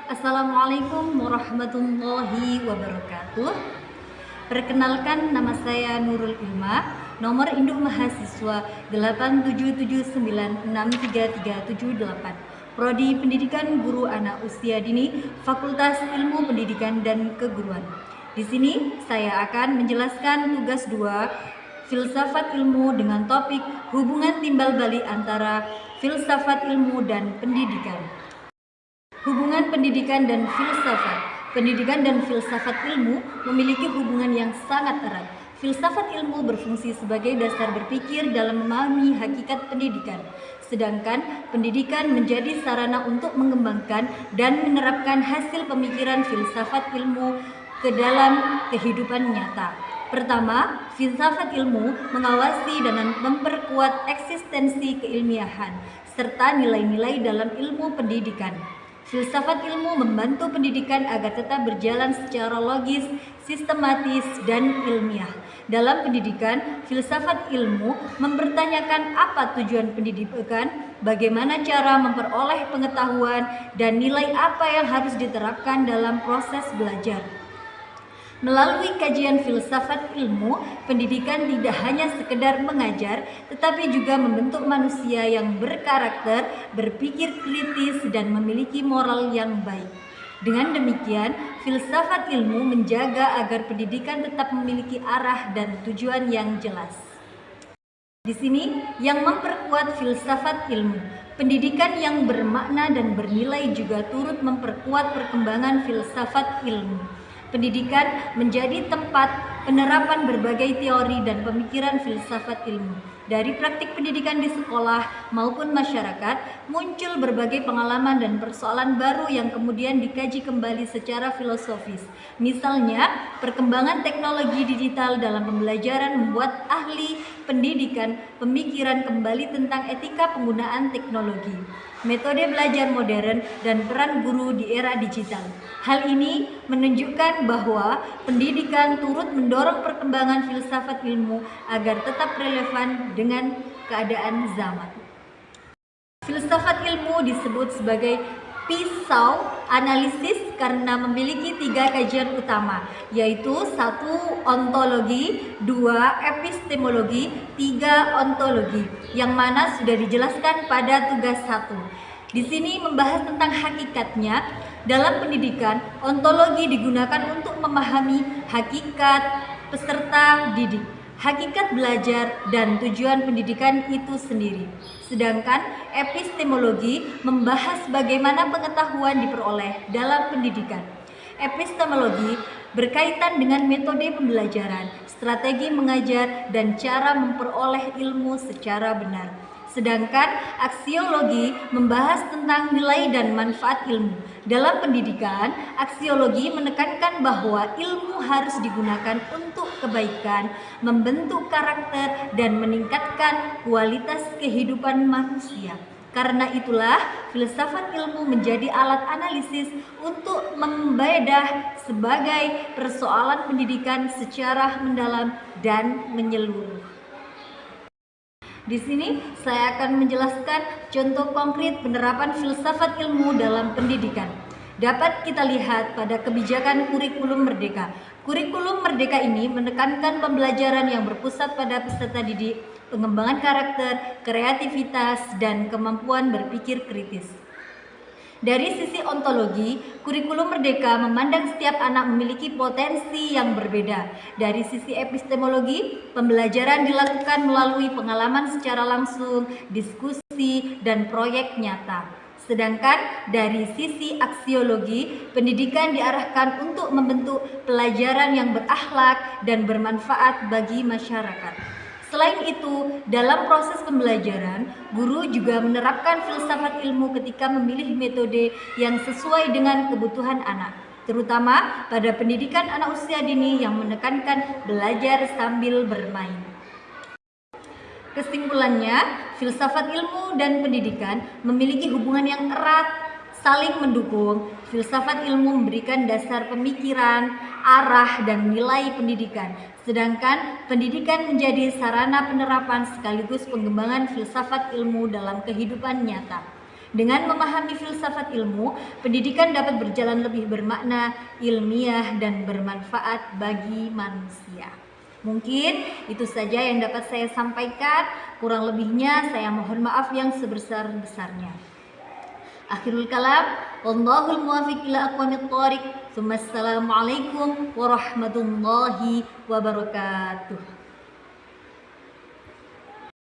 Assalamualaikum warahmatullahi wabarakatuh. Perkenalkan, nama saya Nurul Ilma, nomor induk mahasiswa 877963378, Prodi Pendidikan Guru Anak Usia Dini, Fakultas Ilmu Pendidikan dan Keguruan. Di sini saya akan menjelaskan tugas 2 filsafat ilmu dengan topik hubungan timbal balik antara filsafat ilmu dan pendidikan. Hubungan pendidikan dan filsafat. Pendidikan dan filsafat ilmu memiliki hubungan yang sangat erat. Filsafat ilmu berfungsi sebagai dasar berpikir dalam memahami hakikat pendidikan, sedangkan pendidikan menjadi sarana untuk mengembangkan dan menerapkan hasil pemikiran filsafat ilmu ke dalam kehidupan nyata. Pertama, filsafat ilmu mengawasi dan memperkuat eksistensi keilmiahan serta nilai-nilai dalam ilmu pendidikan. Filsafat ilmu membantu pendidikan agar tetap berjalan secara logis, sistematis, dan ilmiah. Dalam pendidikan, filsafat ilmu mempertanyakan apa tujuan pendidikan, bagaimana cara memperoleh pengetahuan, dan nilai apa yang harus diterapkan dalam proses belajar. Melalui kajian filsafat ilmu, pendidikan tidak hanya sekedar mengajar, tetapi juga membentuk manusia yang berkarakter, berpikir kritis, dan memiliki moral yang baik. Dengan demikian, filsafat ilmu menjaga agar pendidikan tetap memiliki arah dan tujuan yang jelas. Di sini, yang memperkuat filsafat ilmu, pendidikan yang bermakna dan bernilai juga turut memperkuat perkembangan filsafat ilmu. Pendidikan menjadi tempat penerapan berbagai teori dan pemikiran filsafat ilmu. Dari praktik pendidikan di sekolah maupun masyarakat, muncul berbagai pengalaman dan persoalan baru yang kemudian dikaji kembali secara filosofis. Misalnya, perkembangan teknologi digital dalam pembelajaran membuat ahli pendidikan pemikiran kembali tentang etika penggunaan teknologi, metode belajar modern, dan peran guru di era digital. Hal ini menunjukkan bahwa pendidikan turut mendorong perkembangan filsafat ilmu agar tetap relevan dengan keadaan zaman. Filsafat ilmu disebut sebagai pisau analisis karena memiliki 3 kajian utama, yaitu 1. Ontologi, 2. Epistemologi, 3. Ontologi, yang mana sudah dijelaskan pada tugas 1. Di sini membahas tentang hakikatnya. Dalam pendidikan, ontologi digunakan untuk memahami hakikat peserta didik, hakikat belajar, dan tujuan pendidikan itu sendiri. Sedangkan epistemologi membahas bagaimana pengetahuan diperoleh dalam pendidikan. Epistemologi berkaitan dengan metode pembelajaran, strategi mengajar, dan cara memperoleh ilmu secara benar. Sedangkan aksiologi membahas tentang nilai dan manfaat ilmu. Dalam pendidikan, aksiologi menekankan bahwa ilmu harus digunakan untuk kebaikan, membentuk karakter, dan meningkatkan kualitas kehidupan manusia. Karena itulah, filsafat ilmu menjadi alat analisis untuk membedah sebagai persoalan pendidikan secara mendalam dan menyeluruh. Di sini saya akan menjelaskan contoh konkret penerapan filsafat ilmu dalam pendidikan. Dapat kita lihat pada kebijakan kurikulum merdeka. Kurikulum merdeka ini menekankan pembelajaran yang berpusat pada peserta didik, pengembangan karakter, kreativitas, dan kemampuan berpikir kritis. Dari sisi ontologi, kurikulum merdeka memandang setiap anak memiliki potensi yang berbeda. Dari sisi epistemologi, pembelajaran dilakukan melalui pengalaman secara langsung, diskusi, dan proyek nyata. Sedangkan dari sisi aksiologi, pendidikan diarahkan untuk membentuk pelajaran yang berakhlak dan bermanfaat bagi masyarakat. Selain itu, dalam proses pembelajaran, guru juga menerapkan filsafat ilmu ketika memilih metode yang sesuai dengan kebutuhan anak, terutama pada pendidikan anak usia dini yang menekankan belajar sambil bermain. Kesimpulannya, filsafat ilmu dan pendidikan memiliki hubungan yang erat, saling mendukung. Filsafat ilmu memberikan dasar pemikiran, arah, dan nilai pendidikan, sedangkan pendidikan menjadi sarana penerapan sekaligus pengembangan filsafat ilmu dalam kehidupan nyata. Dengan memahami filsafat ilmu, pendidikan dapat berjalan lebih bermakna, ilmiah, dan bermanfaat bagi manusia. Mungkin itu saja yang dapat saya sampaikan. Kurang lebihnya saya mohon maaf yang sebesar-besarnya. Akhirul kalam, wallahul muwaffiq ila aqwamit thoriq. Assalamualaikum warahmatullahi wabarakatuh.